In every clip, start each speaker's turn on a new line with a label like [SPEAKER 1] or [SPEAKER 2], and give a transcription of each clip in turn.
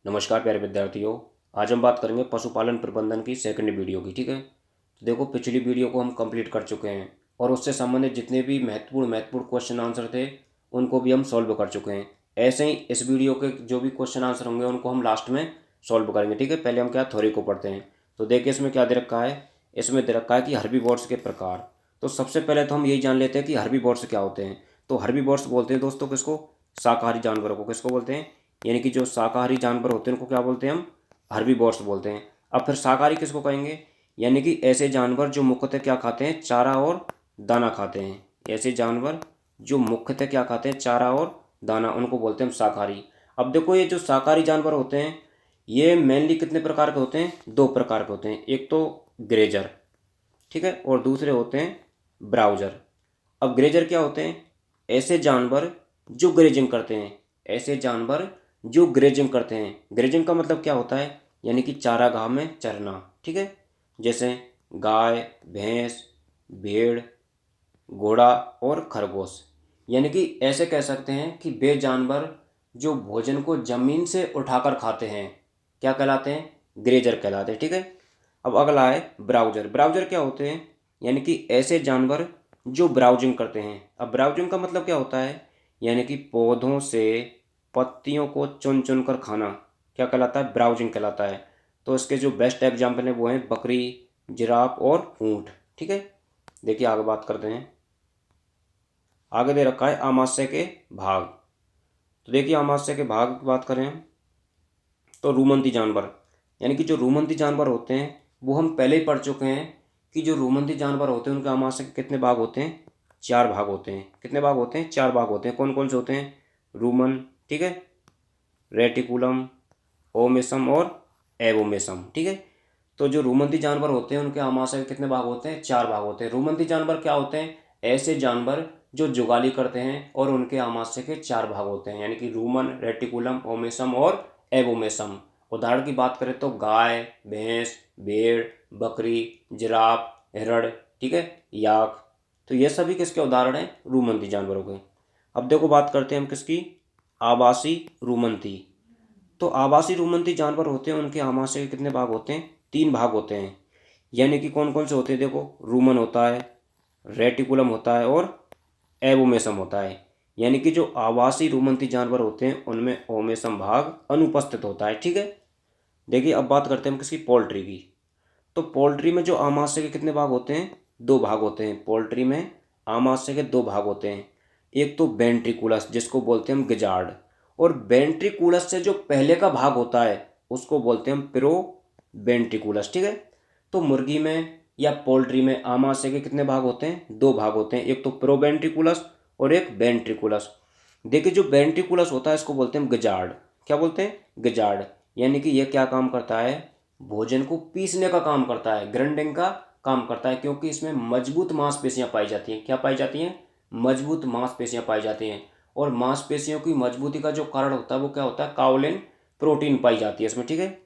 [SPEAKER 1] नमस्कार प्यारे विद्यार्थियों। आज हम बात करेंगे पशुपालन प्रबंधन की सेकंड वीडियो की। ठीक है, तो देखो पिछली वीडियो को हम कंप्लीट कर चुके हैं और उससे संबंधित जितने भी महत्वपूर्ण क्वेश्चन आंसर थे उनको भी हम सॉल्व कर चुके हैं। ऐसे ही इस वीडियो के जो भी क्वेश्चन आंसर होंगे उनको हम लास्ट में सॉल्व करेंगे। ठीक है, पहले हम क्या थ्योरी को पढ़ते हैं। तो देखिए इसमें क्या दे रखा है। इसमें दे रखा है कि हर्बीवोर्स के प्रकार। तो सबसे पहले तो हम यही जान लेते हैं कि हर्बीवोर्स क्या होते हैं। तो हर्बीवोर्स बोलते हैं दोस्तों किसको, शाकाहारी जानवरों को किसको बोलते हैं, यानी कि जो शाकाहारी जानवर होते हैं उनको क्या बोलते हैं हम, हर्बीवोर्स बोलते हैं। अब फिर शाकाहारी किसको कहेंगे, यानी कि ऐसे जानवर जो मुख्यतः क्या खाते हैं, चारा और दाना खाते हैं। ऐसे जानवर जो मुख्यतः क्या खाते हैं, चारा और दाना, उनको बोलते हैं हम शाकाहारी। अब देखो ये जो शाकाहारी जानवर होते हैं ये मेनली कितने प्रकार के होते हैं, दो प्रकार के होते हैं। एक तो ग्रेजर, ठीक है, और दूसरे होते हैं ब्राउजर। अब ग्रेजर क्या होते हैं, ऐसे जानवर जो ग्रेजिंग करते हैं, ऐसे जानवर जो ग्रेजिंग करते हैं। ग्रेजिंग का मतलब क्या होता है, यानी कि चारागाह में चरना। ठीक है, जैसे गाय, भैंस, भेड़, घोड़ा और खरगोश। यानी कि ऐसे कह सकते हैं कि वे जानवर जो भोजन को जमीन से उठाकर खाते हैं क्या कहलाते हैं, ग्रेजर कहलाते हैं। ठीक है, अब अगला है ब्राउजर। ब्राउजर क्या होते हैं, यानी कि ऐसे जानवर जो ब्राउजिंग करते हैं। अब ब्राउजिंग का मतलब क्या होता है, यानी कि पौधों से पत्तियों को चुन चुन कर खाना क्या कहलाता है, ब्राउजिंग कहलाता है। तो इसके जो बेस्ट एग्जाम्पल हैं वो हैं बकरी, जिराफ और ऊँट। ठीक है, देखिए आगे बात करते हैं। आगे दे रखा है आमाशय के भाग। तो देखिए आमाशय के भाग की बात करें हम, तो रूमंती जानवर, यानी कि जो रूमंती जानवर होते हैं वो हम पहले ही पढ़ चुके हैं कि जो रूमंती जानवर होते हैं उनके आमाशय के कितने भाग होते हैं, चार भाग होते हैं। कितने भाग होते हैं, चार भाग होते हैं। कौन कौन से होते हैं, रूमन, ठीक है, रेटिकुलम, ओमेसम और एवोमेसम। ठीक है, तो जो रूमंती जानवर होते हैं उनके आमाशय के कितने भाग होते हैं, चार भाग होते हैं। रूमंती जानवर क्या होते हैं, ऐसे जानवर जो जुगाली करते हैं और उनके आमाशय के चार भाग होते हैं, यानी कि रूमन, रेटिकुलम, ओमेसम और एवोमेसम। उदाहरण की बात करें तो गाय, भैंस, भेड़, बकरी, जिराफ, हिरण, ठीक है, याक। तो ये सभी किसके उदाहरण हैं, रूमंती जानवरों के। अब देखो बात करते हैं हम किसकी, आवासी रूमंती। तो आवासी रूमंती जानवर होते हैं उनके आमाशय के कितने भाग होते हैं, तीन भाग होते हैं। यानी कि कौन कौन से होते हैं, देखो रूमन होता है, रेटिकुलम होता है और एवोमेसम होता है। यानी कि जो आवासी रूमंती जानवर होते हैं उनमें ओमेसम भाग अनुपस्थित होता है। ठीक है, देखिए अब बात करते हैं हम किसकी, पोल्ट्री की। तो पोल्ट्री में जो आमाशय के कितने भाग होते हैं, दो भाग होते हैं। पोल्ट्री में आमाशय के दो भाग होते हैं। एक तो वेंट्रिकुलस जिसको बोलते हैं हम गिजार्ड, और वेंट्रिकुलस से जो पहले का भाग होता है उसको बोलते हैं हम प्रो वेंट्रिकुलस। ठीक है, तो मुर्गी में या पोल्ट्री में आमाशय के कितने भाग होते हैं, दो भाग होते हैं। एक तो प्रो वेंट्रिकुलस और एक वेंट्रिकुलस। देखिए जो वेंट्रिकुलस होता है इसको बोलते हैं हम गिजार्ड। क्या बोलते हैं, गिजार्ड। यानी कि यह क्या काम करता है, भोजन को पीसने का काम करता है, ग्राइंडिंग का काम करता है, क्योंकि इसमें मजबूत मांसपेशियां पाई जाती हैं। क्या पाई जाती हैं, मजबूत मांसपेशियां पाई जाती हैं। और मांसपेशियों की मजबूती का जो कारण होता है वो क्या होता है, काउलिन प्रोटीन पाई जाती है इसमें। ठीक है,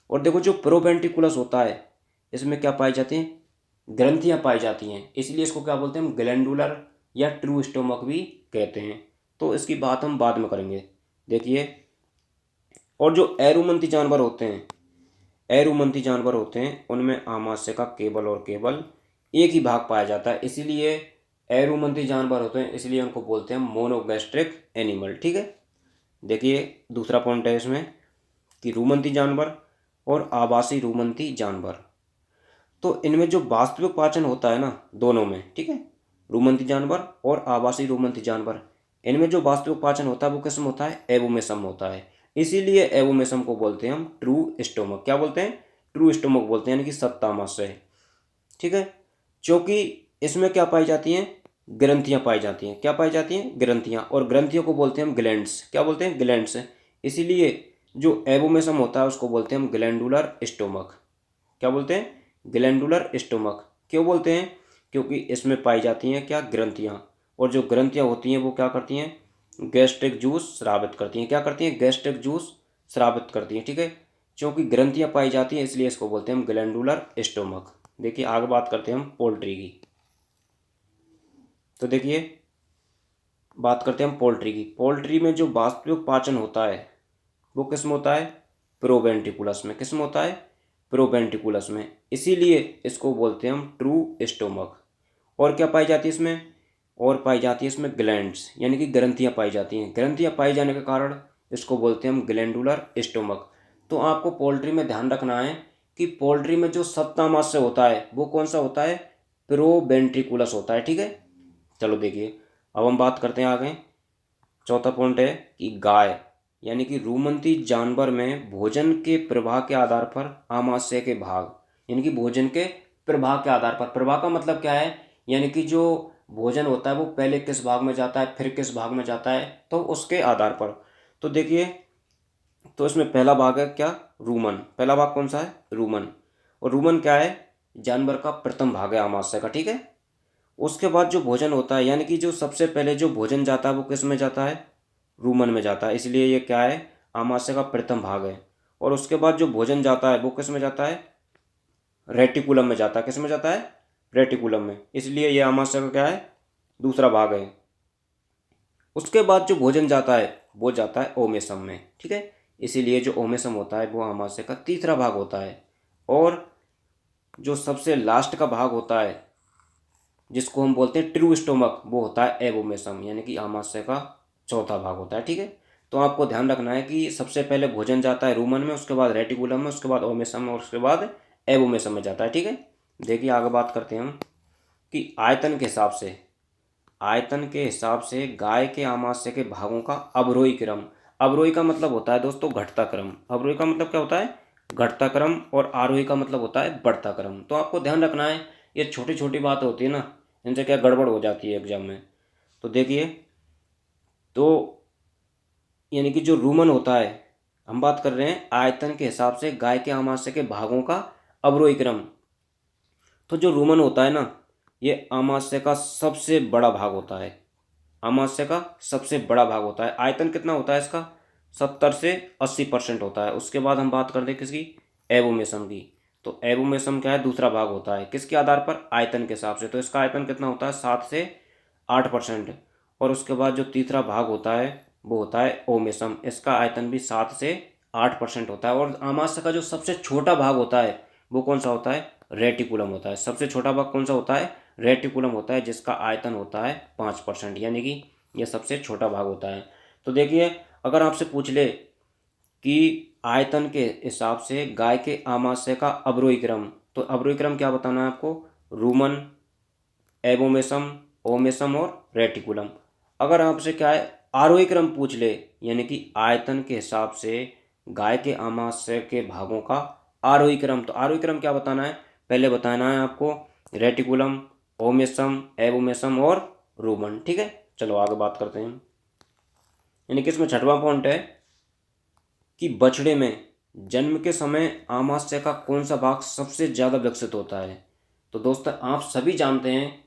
[SPEAKER 1] और देखो जो प्रोवेंट्रिकुलस होता है इसमें क्या पाई जाती हैं, ग्रंथियां पाई जाती हैं। इसलिए इसको क्या बोलते हैं हम, ग्लैंडुलर या ट्रू स्टोमक भी कहते हैं। तो इसकी बात हम बाद में करेंगे। देखिए, और जो एरुमंती जानवर होते हैं, एरुमंती जानवर होते हैं उनमें आमाशय का केवल और केवल एक ही भाग पाया जाता है। इसीलिए एरुमंती जानवर होते हैं, इसलिए उनको बोलते हैं मोनोगैस्ट्रिक एनिमल। ठीक है, देखिए दूसरा पॉइंट है इसमें कि रूमंती जानवर और आवासी रूमंती जानवर, तो इनमें जो वास्तविक पाचन होता है ना दोनों में, ठीक है, रूमंती जानवर और आवासी रूमंती जानवर, इनमें जो वास्तविक पाचन होता है वो किसमें होता है, एवोमेसम होता है। इसीलिए एवोमेसम को बोलते हैं हम ट्रू स्टोमक। क्या बोलते हैं, ट्रू स्टोमक बोलते हैं, यानी कि सत्तामाशय। ठीक है, क्योंकि इसमें क्या पाई जाती हैं, ग्रंथियां पाई जाती हैं। क्या पाई जाती हैं, ग्रंथियां, और ग्रंथियों को बोलते हैं हम ग्लैंड्स। क्या बोलते हैं, ग्लैंड्स। इसीलिए जो एवोमेसम होता है उसको बोलते हैं हम ग्लैंडुलर स्टोमक। क्या बोलते हैं, ग्लैंडुलर स्टोमक। क्यों बोलते हैं, क्योंकि इसमें पाई जाती हैं क्या, ग्रंथियां, और जो ग्रंथियां होती हैं वो क्या करती हैं, गैस्ट्रिक जूस स्रावित करती हैं। क्या करती हैं, गैस्ट्रिक जूस स्रावित करती हैं। ठीक है, क्योंकि ग्रंथियां पाई जाती हैं इसलिए इसको बोलते हैं हम ग्लैंडुलर स्टोमक। देखिए आगे बात करते हैं हम पोल्ट्री की। तो देखिए बात करते हैं हम पोल्ट्री की। पोल्ट्री में जो वास्तविक पाचन होता है वो किस में होता है, प्रोवेंट्रिकुलस में। किस में होता है? प्रोवेंट्रिकुलस में। इसीलिए इसको बोलते हैं हम ट्रू स्टोमक। और क्या पाई जाती है इसमें? और पाई जाती है इसमें ग्लैंड्स, यानी कि ग्रंथियाँ पाई जाती हैं। ग्रंथियाँ पाई जाने के कारण इसको बोलते हैं हम ग्लैंडुलर स्टोमक। तो आपको पोल्ट्री में ध्यान रखना है कि पोल्ट्री में जो सप्तामांश होता है वो कौन सा होता है? प्रोवेंट्रिकुलस होता है। ठीक है, चलो देखिए अब हम बात करते हैं आगे। चौथा पॉइंट है कि गाय यानी कि रूमंती जानवर में भोजन के प्रवाह के आधार पर आमाशय के भाग, यानी कि भोजन के प्रवाह के आधार पर। प्रवाह का मतलब क्या है? यानी कि जो भोजन होता है वो पहले किस भाग में जाता है, फिर किस भाग में जाता है, तो उसके आधार पर। तो देखिए, तो इसमें पहला भाग है क्या? रूमन। पहला भाग कौन सा है? रूमन। और रूमन क्या है? जानवर का प्रथम भाग है आमाशय का। ठीक है, उसके बाद जो भोजन होता है, यानी कि जो सबसे पहले जो भोजन जाता है वो किस में जाता है? रूमन में जाता है। इसलिए ये क्या है? आमाशय का प्रथम भाग है। और उसके बाद जो भोजन जाता है वो किस में जाता है? रेटिकुलम में जाता है। किस में जाता है? रेटिकुलम में। इसलिए ये आमाशय का क्या है? दूसरा भाग है। उसके बाद जो भोजन जाता है वो जाता है ओमेसम में। ठीक है, इसीलिए जो ओमेसम होता है वो आमाशय का तीसरा भाग होता है। और जो सबसे लास्ट का भाग होता है जिसको हम बोलते हैं ट्रू स्टोमक, वो होता है एबोमेसम, यानी कि आमाशय का चौथा भाग होता है। ठीक है, तो आपको ध्यान रखना है कि सबसे पहले भोजन जाता है रूमन में, उसके बाद रेटिकुलम में, उसके बाद ओमेसम में, और उसके बाद एबोमेसम में जाता है। ठीक है, देखिए आगे बात करते हैं हम कि आयतन के हिसाब से गाय के आमाशय के भागों का अवरोही क्रम। अवरोही का मतलब होता है दोस्तों घटता क्रम। अवरोही का मतलब क्या होता है? घटता क्रम। और आरोही का मतलब होता है बढ़ता क्रम। तो आपको ध्यान रखना है, ये छोटी छोटी बात होती है ना, इनसे क्या गड़बड़ हो जाती है एग्जाम में। तो देखिए, तो यानी कि जो रूमन होता है, हम बात कर रहे हैं आयतन के हिसाब से गाय के आमाशय के भागों का अवरोही क्रम। तो जो रूमन होता है ना, ये आमाशय का सबसे बड़ा भाग होता है। अमाशय का सबसे बड़ा भाग होता है। आयतन कितना होता है इसका? 70 से 80% होता है। उसके बाद हम बात करते हैं किसकी? एबोमेसम की। तो एबोमेसम क्या है? दूसरा भाग होता है। किसके आधार पर? आयतन के हिसाब से। तो इसका आयतन कितना होता है? 7 से 8%। और उसके बाद जो तीसरा भाग होता है वो होता है ओमेसम। इसका आयतन भी 7 से 8% होता है। और आमाशय का जो सबसे छोटा भाग होता है वो कौन सा होता है? रेटिकुलम होता है। सबसे छोटा भाग कौन सा होता है? रेटिकुलम होता है, जिसका आयतन होता है 5%, यानी कि यह सबसे छोटा भाग होता है। तो देखिए, अगर आपसे पूछ ले कि आयतन के हिसाब से गाय के आमाशय का अवरोही क्रम, तो अवरोही क्रम क्या बताना है आपको? रूमन, एबोमेसम, ओमेसम और रेटिकुलम। अगर आपसे क्या है, आरोही क्रम पूछ ले, यानी कि आयतन के हिसाब से गाय के आमाशय के भागों का आरोही क्रम, तो आरोही क्रम क्या बताना है? पहले बताना है आपको रेटिकुलम, ओमेसम, एबोमेसम और रूमन। ठीक है, चलो आगे बात करते हैं। यानी कि इसमें छठवां पॉइंट है कि बछड़े में जन्म के समय आमाशय का कौन सा भाग सबसे ज़्यादा विकसित होता है। तो दोस्तों, आप सभी जानते हैं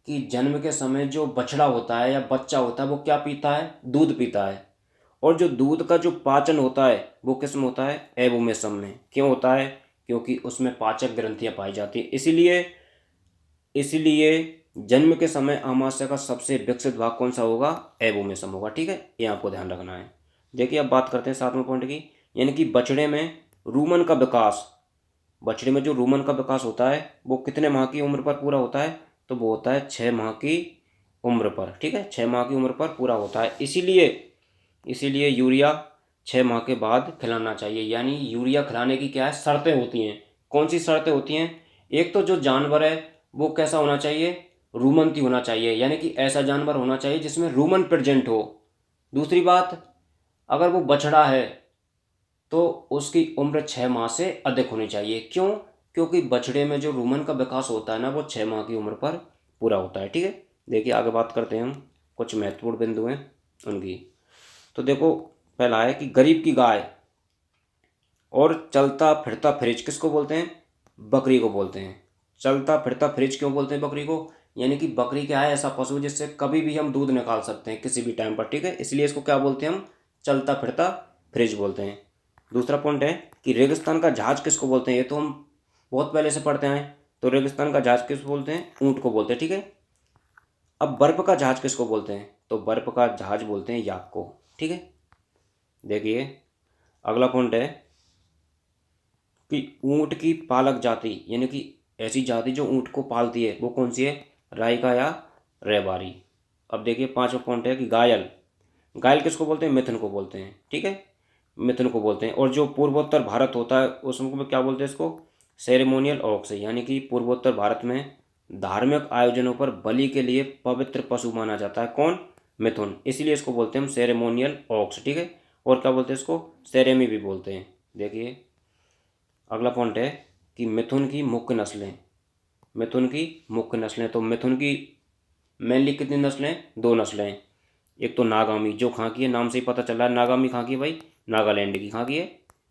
[SPEAKER 1] कि जन्म के समय जो बछड़ा होता है या बच्चा होता है वो क्या पीता है? दूध पीता है। और जो दूध का जो पाचन होता है वो किस में होता है? एबोमेसम में। क्यों होता है? क्योंकि उसमें पाचक ग्रंथियां पाई जाती हैं। इसीलिए जन्म के समय आमाशय का सबसे विकसित भाग कौन सा होगा? एबोमेसम होगा। ठीक है, ये आपको ध्यान रखना है। देखिए अब बात करते हैं सातवें पॉइंट की। यानी कि बछड़े में रूमन का विकास, बछड़े में जो रूमन का विकास होता है वो कितने माह की उम्र पर पूरा होता है? तो वो होता है 6 माह की उम्र पर। ठीक है, 6 माह की उम्र पर पूरा होता है। इसीलिए यूरिया 6 माह के बाद खिलाना चाहिए। यानी यूरिया खिलाने की क्या है? शर्तें होती हैं। कौन सी शर्तें होती हैं? एक तो जो जानवर है वो कैसा होना चाहिए? रूमंती होना चाहिए, यानी कि ऐसा जानवर होना चाहिए जिसमें रूमन प्रेजेंट हो। दूसरी बात, अगर वो बछड़ा है तो उसकी उम्र 6 माह से अधिक होनी चाहिए। क्यों? क्योंकि बछड़े में जो रूमन का विकास होता है ना वो 6 माह की उम्र पर पूरा होता है। ठीक है, देखिए आगे बात करते हैं हम, कुछ महत्वपूर्ण बिंदु हैं उनकी। तो देखो, पहला है कि गरीब की गाय और चलता फिरता फ्रिज किसको बोलते हैं? बकरी को बोलते हैं। चलता फिरता फ्रिज क्यों बोलते हैं बकरी को? यानी कि बकरी क्या है? ऐसा पशु जिससे कभी भी हम दूध निकाल सकते हैं किसी भी टाइम पर। ठीक है, इसलिए इसको क्या बोलते हैं हम? चलता फिरता फ्रिज बोलते हैं। दूसरा पॉइंट है कि रेगिस्तान का जहाज किसको बोलते हैं? ये तो हम बहुत पहले से पढ़ते हैं। तो रेगिस्तान का जहाज किसको बोलते हैं? ऊंट को बोलते हैं। ठीक है, अब बर्फ का जहाज किसको बोलते हैं? तो बर्फ का जहाज बोलते हैं याक को। ठीक है, देखिए अगला पॉइंट है कि ऊँट की पालक जाति, यानी कि ऐसी जाति जो ऊँट को पालती है, वो कौन सी है? राइका या रैबारी। अब देखिए पांचवा पॉइंट है कि घायल। घायल किसको बोलते हैं? मिथुन को बोलते हैं, ठीक है, मिथुन को बोलते हैं। और जो पूर्वोत्तर भारत होता है उसमें क्या बोलते हैं इसको? सेरेमोनियल ऑक्स, यानी कि पूर्वोत्तर भारत में धार्मिक आयोजनों पर बलि के लिए पवित्र पशु माना जाता है। कौन? मिथुन। इसीलिए इसको बोलते हैं हम सेरेमोनियल ऑक्स, ठीक है। और क्या बोलते हैं इसको? सेरेमी भी बोलते हैं। देखिए अगला पॉइंट है कि मिथुन की मुख्य नस्लें। मिथुन की मुख्य नस्लें, तो मिथुन की मेनली कितनी नस्लें? दो नस्लें हैं। एक तो नागामी, जो कहाँ की है, नाम से ही पता चल रहा है नागामी कहाँ की है भाई? नागालैंड की। कहाँ की है?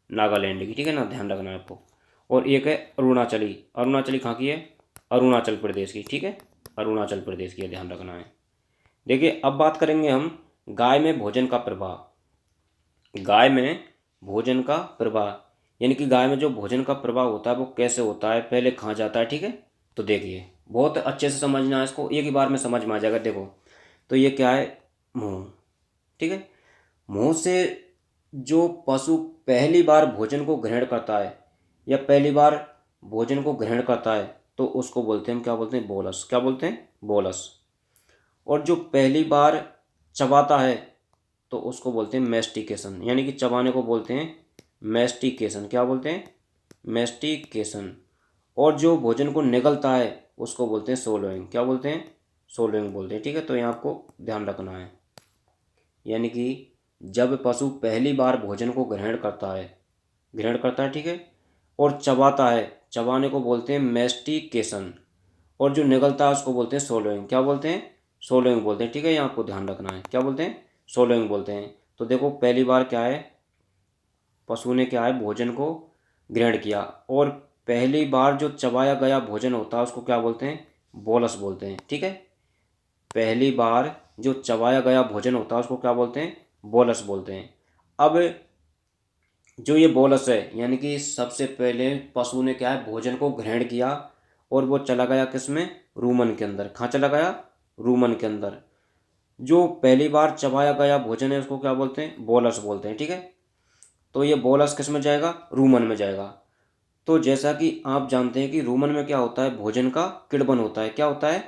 [SPEAKER 1] नागालैंड की, ठीक है ना, ध्यान रखना है आपको। और एक है अरुणाचली। अरुणाचली कहाँ की है? अरुणाचल प्रदेश की, ठीक है, अरुणाचल प्रदेश की है, ध्यान रखना है। देखिए अब बात करेंगे हम गाय में भोजन का प्रभाव। गाय में भोजन का प्रभाव, यानी कि गाय में जो भोजन का प्रभाव होता है वो कैसे होता है, पहले कहाँ जाता है, ठीक है। तो देखिए बहुत अच्छे से समझना है इसको, एक ही बार में समझ में आ जाएगा। देखो तो ये क्या है? मुंह, ठीक है। मुंह से जो पशु पहली बार भोजन को ग्रहण करता है या पहली बार भोजन को ग्रहण करता है तो उसको बोलते हैं हम, क्या बोलते हैं? बोलस। क्या बोलते हैं? बोलस। और जो पहली बार चबाता है तो उसको बोलते हैं मेस्टिकेशन, यानी कि चबाने को बोलते हैं मेस्टिकेशन। क्या बोलते हैं? मेस्टिकेशन। और जो भोजन को निगलता है उसको बोलते हैं सोलोइंग। क्या बोलते हैं? सोलोइंग बोलते हैं, ठीक है। तो यहाँ आपको ध्यान रखना है, यानी कि जब पशु पहली बार भोजन को ग्रहण करता है, ठीक है, और चबाता है, चबाने को बोलते हैं मेस्टिकेशन। और जो निगलता है उसको बोलते हैं सोलोइंग। क्या बोलते हैं? सोलोइंग बोलते हैं, ठीक है। यहाँ आपको ध्यान रखना है, क्या बोलते हैं? सोलोइंग बोलते हैं। तो देखो पहली बार क्या है, पशु ने क्या है, भोजन को ग्रहण किया, और पहली बार जो चबाया गया भोजन होता है उसको क्या बोलते हैं? बोलस बोलते हैं, ठीक है। पहली बार जो चबाया गया भोजन होता है उसको क्या बोलते हैं? बोलस बोलते हैं। अब जो ये बोलस है, यानी कि सबसे पहले पशु ने क्या है, भोजन को ग्रहण किया और वो चला गया किस में? रूमन के अंदर। कहाँ चला गया? रूमन के अंदर। जो पहली बार चबाया गया भोजन है उसको क्या बोलते हैं? बोलस बोलते हैं, ठीक है। तो ये बोलस किस में जाएगा? रूमन में जाएगा। तो जैसा कि आप जानते हैं कि रूमन में क्या होता है, भोजन का किण्वन होता है। क्या होता है?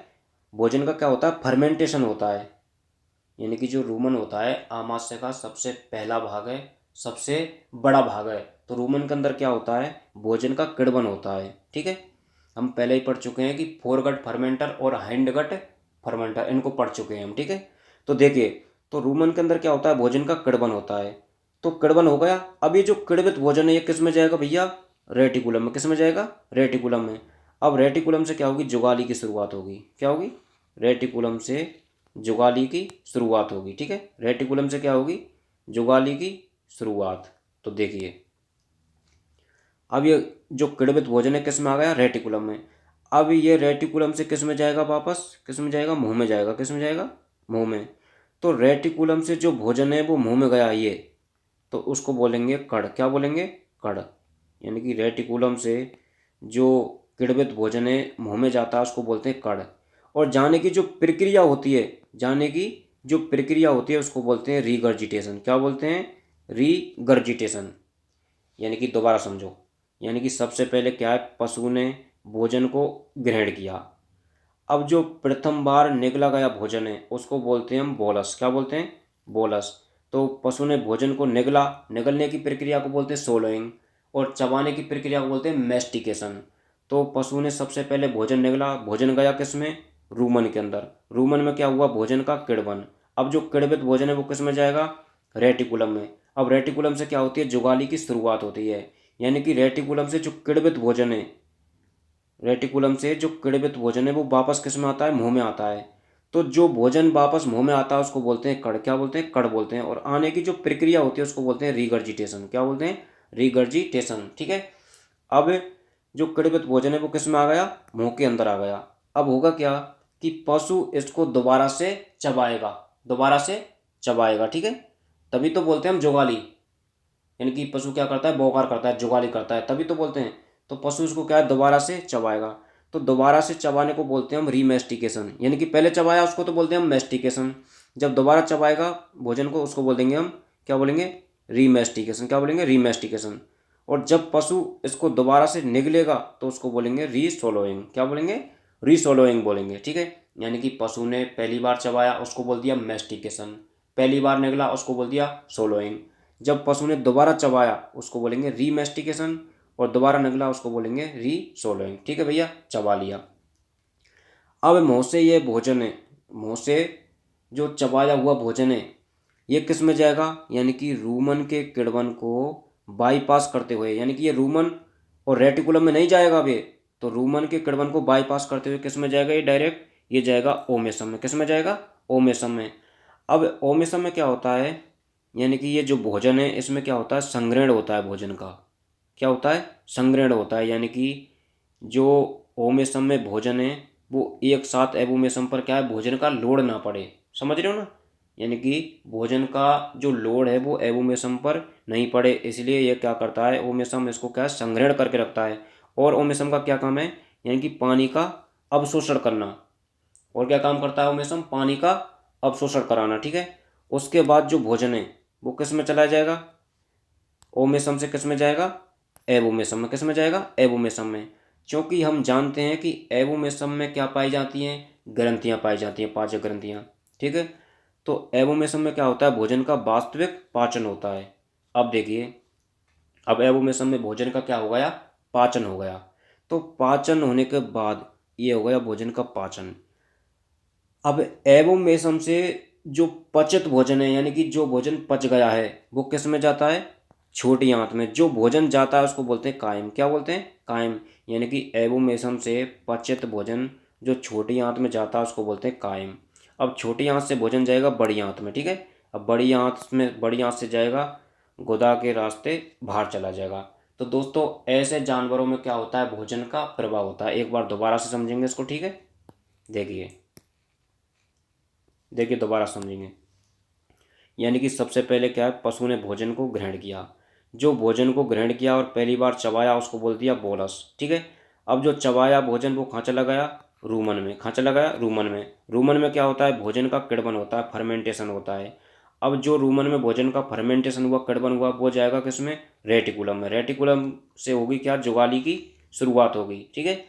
[SPEAKER 1] भोजन का क्या होता है? फर्मेंटेशन होता है। यानी कि जो रूमन होता है आमाशय का सबसे पहला भाग है, सबसे बड़ा भाग है। तो रूमन के अंदर क्या होता है? भोजन का किण्वन होता है, ठीक है। हम पहले ही पढ़ चुके हैं कि फोरगट फर्मेंटर और हाइंडगट फर्मेंटर, इनको पढ़ चुके हैं हम, ठीक है। तो देखिए, तो रूमन के अंदर क्या होता है? भोजन का किण्वन होता है। तो किण्वन हो गया। अब ये जो किण्वित भोजन है ये किस में जाएगा भैया? रेटिकुलम में। किस में जाएगा? रेटिकुलम में। अब रेटिकुलम से क्या होगी? जुगाली की शुरुआत होगी। क्या होगी? रेटिकुलम से जुगाली की शुरुआत होगी, ठीक है। रेटिकुलम से क्या होगी? जुगाली की शुरुआत। तो देखिए अब ये जो किण्वित भोजन है किस में आ गया? रेटिकुलम में। अब ये रेटिकुलम से किस में जाएगा वापस? किस में जाएगा? मुंह में जाएगा। किस में जाएगा? मुंह में। तो रेटिकुलम से जो भोजन है वो मुंह में गया ये, तो उसको बोलेंगे कड़। क्या बोलेंगे? कड़। यानी कि रेटिकुलम से जो किण्वित भोजन है मुंह में जाता है उसको बोलते हैं कड़। और जाने की जो प्रक्रिया होती है, जाने की जो प्रक्रिया होती है उसको बोलते हैं रीगर्जिटेशन। क्या बोलते हैं? रीगर्जिटेशन। यानी कि दोबारा समझो, यानी कि सबसे पहले क्या है, पशु ने भोजन को ग्रहण किया। अब जो प्रथम बार निगला गया भोजन है उसको बोलते हैं हम बोलस। क्या बोलते हैं? बोलस। तो पशु ने भोजन को निगला, निगलने की प्रक्रिया को बोलते हैं सोलोइंग, और चबाने की प्रक्रिया को बोलते हैं मेस्टिकेशन। तो पशु ने सबसे पहले भोजन निगला, भोजन गया किस में? रूमन के अंदर। रूमन में क्या हुआ? भोजन का किण्वन। अब जो किण्वित भोजन है वो किस में जाएगा? रेटिकुलम में। अब रेटिकुलम से क्या होती है? जुगाली की शुरुआत होती है। यानी कि रेटिकुलम से जो किण्वित भोजन है, रेटिकुलम से जो किण्वित भोजन है वो वापस किस में आता है? मुंह में आता है। तो जो भोजन वापस मुंह में आता है उसको बोलते हैं कड़। क्या बोलते हैं? कड़ बोलते हैं। और आने की जो प्रक्रिया होती है उसको बोलते हैं रीगर्जिटेशन। क्या बोलते हैं? रीगर्जिटेशन, ठीक है। अब जो किण्वित भोजन है वो किस में आ गया? मुंह के अंदर आ गया। अब होगा क्या कि पशु इसको दोबारा से चबाएगा, दोबारा से चबाएगा, ठीक है। तभी तो बोलते हैं हम जुगाली, यानी कि पशु क्या करता है? बोकार करता है, जुगाली करता है, तभी तो बोलते हैं। तो पशु इसको क्या है? दोबारा से चबाएगा। तो दोबारा से चबाने को बोलते हैं हम रीमेस्टिकेशन, यानी कि पहले चबाया उसको तो बोलते हैं हम मेस्टिकेशन। जब दोबारा चबाएगा भोजन को उसको बोल देंगे हम, क्या बोलेंगे? रीमेस्टिकेशन। क्या बोलेंगे? रीमेस्टिकेशन। और जब पशु इसको दोबारा से निगलेगा तो उसको बोलेंगे रीसोलोइंग। क्या बोलेंगे? रीसोलोइंग बोलेंगे, ठीक है। यानी कि पशु ने पहली बार चबाया उसको बोल दिया मैस्टिकेशन, पहली बार निगला उसको बोल दिया सोलोइंग। जब पशु ने दोबारा चबाया उसको बोलेंगे रीमेस्टिकेशन, और दोबारा निगला उसको बोलेंगे रीसोलोइंग, ठीक है भैया, चबा लिया। अब मुँह से ये भोजन है, मुँह से जो चबाया हुआ भोजन है ये किस में जाएगा? यानी कि रूमन के किण्वन को बाईपास करते हुए, यानी कि ये रूमन और रेटिकुलम में नहीं जाएगा अब ये, तो रूमन के किण्वन को बाईपास करते हुए किस में जाएगा? ये डायरेक्ट ये जाएगा ओमेसम में। किस में जाएगा? ओमेसम में। अब ओमेसम में क्या होता है? यानी कि ये जो भोजन है इसमें क्या होता है? संग्रहण होता है भोजन का। क्या होता है? संग्रहण होता है। यानी कि जो ओमेसम में भोजन है वो एक साथ एबोमेसम पर क्या है? भोजन का लोड ना पड़े। समझ रहे हो ना? यानी कि भोजन का जो लोड है वो एबोमेसम पर नहीं पड़े, इसलिए ये क्या करता है? ओमेसम इसको क्या है? संग्रहण करके रखता है। और ओमेसम का क्या काम है? यानी कि पानी का अवशोषण करना। और क्या काम करता है ओमेसम? पानी का अवशोषण कराना, ठीक है। उसके बाद जो भोजन है वो किस में चला जाएगा? ओमेसम से किस में जाएगा? एबोमेसम में। किस में जाएगा? एबोमेसम में। क्योंकि हम जानते हैं कि एबोमेसम में क्या पाई जाती हैं? ग्रंथियाँ पाई जाती हैं, पाचक ग्रंथियाँ, ठीक है। तो एबोमेसम में क्या होता है? भोजन का वास्तविक पाचन होता है। अब देखिए, अब एबोमेसम में भोजन का क्या हो गया? पाचन हो गया। तो पाचन होने के बाद ये हो गया भोजन का पाचन। अब एबोमेसम से जो पचित भोजन है, यानी कि जो भोजन पच गया है वो किस में जाता है? छोटी आंत में। जो भोजन जाता है उसको बोलते हैं कायम। क्या बोलते हैं? कायम। यानी कि एबोमेसम से पचित भोजन जो छोटी आंत में जाता है उसको बोलते हैं कायम। अब छोटी आंत से भोजन जाएगा बड़ी आंत में, ठीक है। अब बड़ी आंत से जाएगा गुदा के रास्ते बाहर चला जाएगा। तो दोस्तों ऐसे जानवरों में क्या होता है? भोजन का प्रभाव होता है। एक बार दोबारा से समझेंगे इसको, ठीक है। देखिए देखिए दोबारा समझेंगे। यानी कि सबसे पहले क्या है? पशु ने भोजन को ग्रहण किया। जो भोजन को ग्रहण किया और पहली बार चबाया उसको बोल दिया बोलस, ठीक है। अब जो चबाया भोजन वो कहाँ चला गया? रूमन में। कहाँ चला गया? रूमन में। रूमन में क्या होता है? भोजन का किण्वन होता है, फर्मेंटेशन होता है। अब जो रूमन में भोजन का फर्मेंटेशन हुआ, किण्वन हुआ, वो जाएगा किसमें? रेटिकुलम में। रेटिकुलम से होगी क्या? जुगाली की शुरुआत होगी, ठीक है।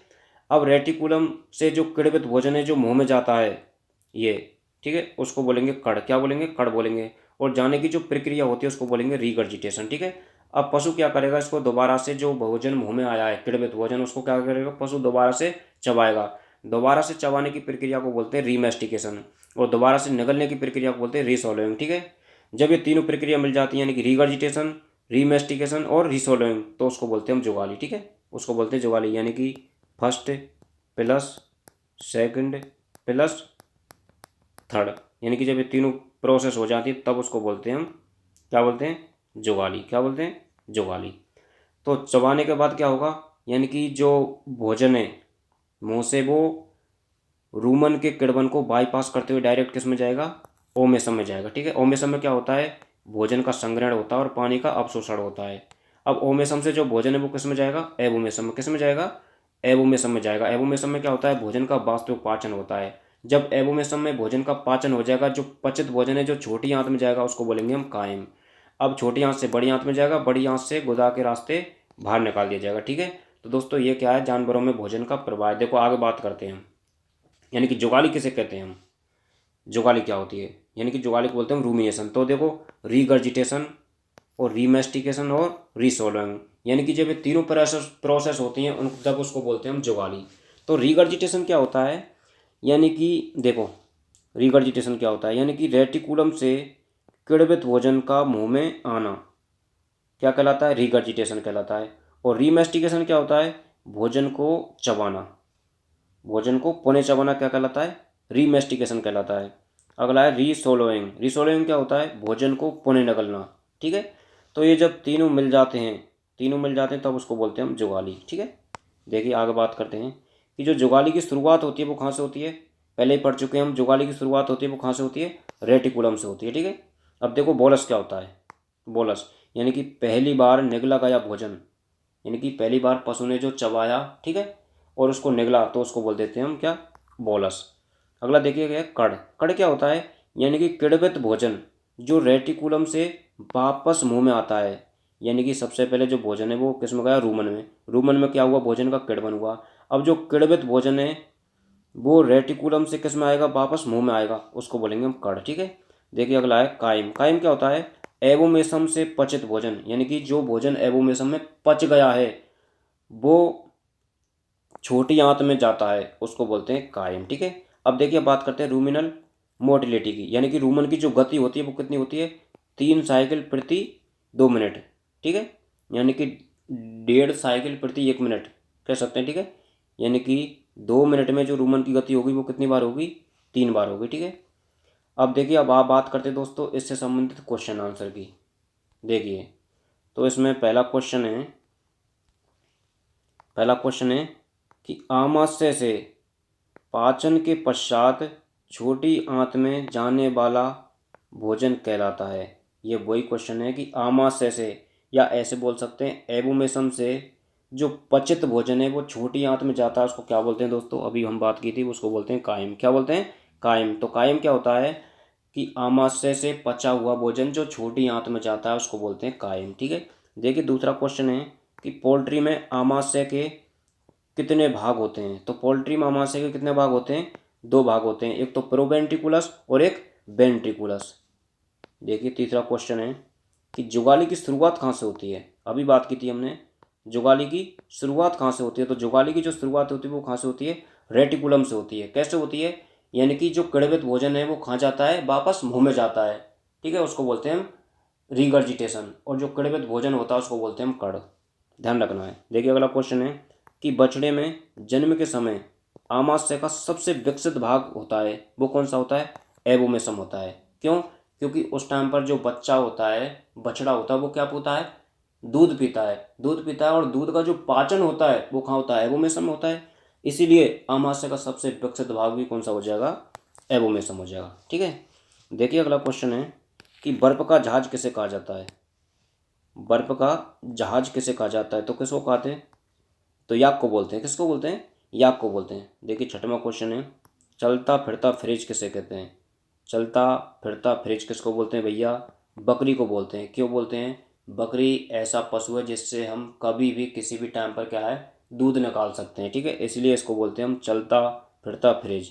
[SPEAKER 1] अब रेटिकुलम से जो किण्वित भोजन है जो मुंह में जाता है ये, ठीक है, उसको बोलेंगे कड़। क्या बोलेंगे? कड़ बोलेंगे। और जाने की जो प्रक्रिया होती है उसको बोलेंगे रीगर्जिटेशन, ठीक है। अब पशु क्या करेगा? इसको दोबारा से जो भोजन मुंह में आया है किण्वित भोजन उसको क्या करेगा? पशु दोबारा से चबाएगा। दोबारा से चबाने की प्रक्रिया को बोलते हैं रीमेस्टिकेशन, और दोबारा से निगलने की प्रक्रिया को बोलते हैं रीसोलोइंग, ठीक है। जब ये तीनों प्रक्रिया मिल जाती है यानी कि रीगर्जिटेशन, रीमेस्टिकेशन और रीसोलोइंग, तो उसको बोलते हैं हम जुगाली, ठीक है। उसको बोलते हैं जुगाली। यानी कि first plus second plus third, यानी कि जब ये तीनों प्रोसेस हो जाती है तब उसको बोलते हैं हम क्या बोलते हैं? जुगाली। क्या बोलते हैं? जुगाली। तो चबाने के बाद क्या होगा? यानी कि जो भोजन है मुंह से वो रूमन के किण्वन को बाईपास करते हुए डायरेक्ट किस में जाएगा? ओमेसम में जाएगा, ठीक है। ओमेसम में क्या होता है? भोजन का संग्रहण होता है और पानी का अवशोषण होता है। अब ओमेसम से जो भोजन है वो किस में जाएगा? एबोमेसम में। किस में जाएगा? एबोमेसम में जाएगा। एबोमेसम में क्या होता है? भोजन का वास्तविक पाचन होता है। जब एबोमेसम में भोजन का पाचन हो जाएगा, जो पचित भोजन है जो छोटी आंत में जाएगा उसको बोलेंगे हम कायम। अब छोटी आंत से बड़ी आंत में जाएगा, बड़ी आंत से गुदा के रास्ते बाहर निकाल दिया जाएगा, ठीक है। तो दोस्तों ये क्या है? जानवरों में भोजन का प्रवाह। देखो आगे बात करते हैं हम। यानी कि जुगाली किसे कहते हैं हम? जुगाली क्या होती है? यानी कि जुगाली को बोलते हैं रूमिनेशन। तो देखो रीगर्जिटेशन और रीमेस्टिकेशन और रीसोलोइंग, यानी कि जब ये तीनों प्रोसेस होती हैं उन जब उसको बोलते हैं हम जुगाली। तो रीगर्जिटेशन क्या होता है? यानी कि देखो रीगर्जिटेशन क्या होता है? यानी कि रेटिकुलम से किण्वित भोजन का मुंह में आना क्या कहलाता है? रीगर्जिटेशन कहलाता है। और रीमेस्टिकेशन क्या होता है? भोजन को चबाना। भोजन को पुनः चबाना क्या कहलाता है? रीमेस्टिकेशन कहलाता है। अगला है रीसोलोइंग। रीसोलोइंग क्या होता है? भोजन को पुनः निगलना, ठीक है। तो ये जब तीनों मिल जाते हैं, तीनों मिल जाते हैं तब उसको बोलते हैं हम जुगाली, ठीक है। देखिए आगे बात करते हैं कि जो जुगाली की शुरुआत होती है वो कहाँ से होती है? पहले ही पढ़ चुके हैं हम। जुगाली की शुरुआत होती है वो कहाँ से होती है? रेटिकुलम से होती है, ठीक है। अब देखो बोलस क्या होता है? बोलस यानी कि पहली बार निगला गया भोजन, यानी कि पहली बार पशु ने जो चबाया, ठीक है, और उसको निगला तो उसको बोल देते हैं हम क्या? बोलस। अगला देखिए कड़। कड़ क्या होता है? यानी कि किण्वित भोजन जो रेटिकुलम से वापस मुंह में आता है, यानी कि सबसे पहले जो भोजन है वो किस में गया, रूमन में। रूमन में क्या हुआ, भोजन का किण्वन हुआ। अब जो किण्वित भोजन है वो रेटिकुलम से किस में आएगा, वापस मुंह में आएगा, उसको बोलेंगे हम कड़। ठीक है। देखिए अगला है कायम। कायम क्या होता है, एवोमेसम से पचित भोजन, यानी कि जो भोजन एवोमेसम में पच गया है वो छोटी आंत में जाता है, उसको बोलते हैं कायम। ठीक है। अब देखिए बात करते हैं रूमिनल मोटिलिटी की, यानी कि रूमन की जो गति होती है वो कितनी होती है, 3 साइकिल प्रति 2 मिनट। ठीक है। यानी कि 1.5 साइकिल प्रति 1 मिनट कह सकते हैं। ठीक है। यानी कि 2 मिनट में जो रूमन की गति होगी वो कितनी बार होगी, 3 बार होगी। ठीक है। अब देखिए अब आप बात करते हैं दोस्तों इससे संबंधित क्वेश्चन आंसर की। देखिए तो इसमें पहला क्वेश्चन है कि आमाशय से पाचन के पश्चात छोटी आंत में जाने वाला भोजन कहलाता है। ये वही क्वेश्चन है कि आमाशय से, या ऐसे बोल सकते हैं एबुमेसम से जो पचित भोजन है वो छोटी आंत में जाता है, उसको क्या बोलते हैं दोस्तों, अभी हम बात की थी, उसको बोलते हैं कायम। क्या बोलते हैं, कायम। तो कायम क्या होता है कि आमाशय से पचा हुआ भोजन जो छोटी आंत में जाता है उसको बोलते हैं कायम। ठीक है। देखिए दूसरा क्वेश्चन है कि पोल्ट्री में आमाशय के कितने भाग होते हैं। तो पोल्ट्री में आमाशय के कितने भाग होते हैं, 2 भाग होते हैं, एक तो प्रोवेंट्रिकुलस और एक वेंट्रिकुलस। देखिए तीसरा क्वेश्चन है कि जुगाली की शुरुआत कहाँ से होती है। अभी बात की थी हमने, जुगाली की शुरुआत कहाँ से होती है। तो जुगाली की जो शुरुआत होती है वो कहाँ से होती है, रेटिकुलम से होती है। कैसे होती है, यानी कि जो किण्वित भोजन है वो कहाँ जाता है, वापस मुंह में जाता है। ठीक है। उसको बोलते हैं हम रिगर्जिटेशन, और जो किण्वित भोजन होता है उसको बोलते हैं हम कड़। ध्यान रखना है। देखिए अगला क्वेश्चन है कि बछड़े में जन्म के समय आमाशय का सबसे विकसित भाग होता है वो कौन सा होता है, एबोमेसम होता है। क्यों, क्योंकि उस टाइम पर जो बच्चा होता है, बछड़ा होता है, वो क्या पीता है, दूध पीता है। दूध पीता है और दूध का जो पाचन होता है वो कहाँ होता है, एबोमेसम में होता है। इसीलिए आमाशय का सबसे विकसित भाग भी कौन सा हो जाएगा, एबोमेसम हो जाएगा। ठीक है। देखिए अगला क्वेश्चन है कि बर्फ का जहाज किसे कहा जाता है। बर्फ का जहाज किसे कहा जाता है, तो किसको कहते हैं, तो याक को बोलते हैं। किसको बोलते हैं, याक को बोलते हैं। देखिए छठवां क्वेश्चन है, चलता फिरता फ्रिज किसे कहते हैं। चलता फिरता फ्रिज किसको बोलते हैं भैया, बकरी को बोलते हैं। क्यों बोलते हैं, बकरी ऐसा पशु है जिससे हम कभी भी किसी भी टाइम पर क्या है, दूध निकाल सकते हैं। ठीक है। इसलिए इसको बोलते हैं हम चलता फिरता फ्रिज।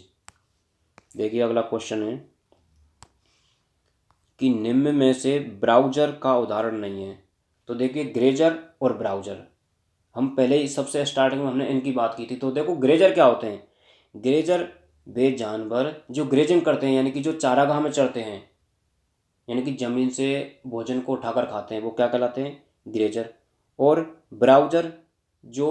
[SPEAKER 1] देखिए अगला क्वेश्चन है कि निम्न में से ब्राउज़र का उदाहरण नहीं है। तो देखिए ग्रेजर और ब्राउज़र, हम पहले ही सबसे स्टार्टिंग में हमने इनकी बात की थी। तो देखो ग्रेजर क्या होते हैं, ग्रेजर वे जानवर जो ग्रेजिंग करते हैं, यानी कि जो चारागाह में चरते हैं, यानी कि ज़मीन से भोजन को उठाकर खाते हैं, वो क्या कहलाते हैं, ग्रेजर। और ब्राउज़र जो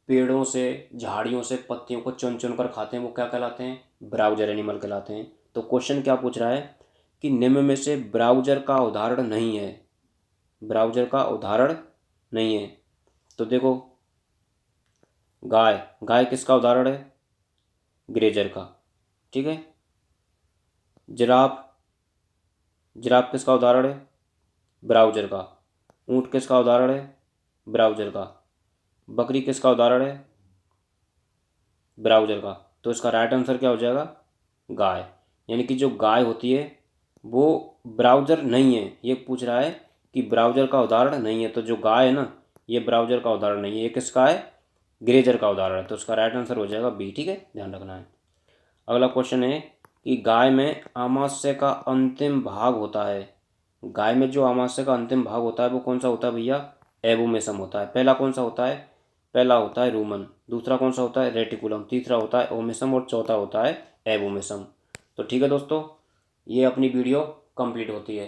[SPEAKER 1] पेड़ों से झाड़ियों से पत्तियों को चुन चुन कर खाते हैं, वो क्या कहलाते हैं, ब्राउज़र एनिमल कहलाते हैं। तो क्वेश्चन क्या पूछ रहा है कि निम्न में से ब्राउज़र का उदाहरण नहीं है, ब्राउज़र का उदाहरण नहीं है। तो देखो गाय, गाय किसका उदाहरण है, ग्रेजर का। ठीक है। जिराफ, जिराफ किसका उदाहरण है, ब्राउज़र का। ऊँट किसका उदाहरण है, ब्राउज़र का। बकरी किसका उदाहरण है, ब्राउज़र का। तो इसका राइट आंसर क्या हो जाएगा, गाय। यानी कि जो गाय होती है वो ब्राउज़र नहीं है, ये पूछ रहा है कि ब्राउज़र का उदाहरण नहीं है। तो जो गाय है ना, ये ब्राउज़र का उदाहरण नहीं है, ये किसका है, ग्रेजर का उदाहरण है। तो उसका राइट आंसर हो जाएगा बी। ठीक है, ध्यान रखना है। अगला क्वेश्चन है कि गाय में आमाशय का अंतिम भाग होता है। गाय में जो आमाशय का अंतिम भाग होता है वो कौन सा होता है भैया, एबोमेसम होता है। पहला कौन सा होता है, पहला होता है रूमन, दूसरा कौन सा होता है, रेटिकुलम, तीसरा होता है ओमेसम और चौथा होता है एबोमेसम। तो ठीक है दोस्तों, ये अपनी वीडियो कंप्लीट होती है।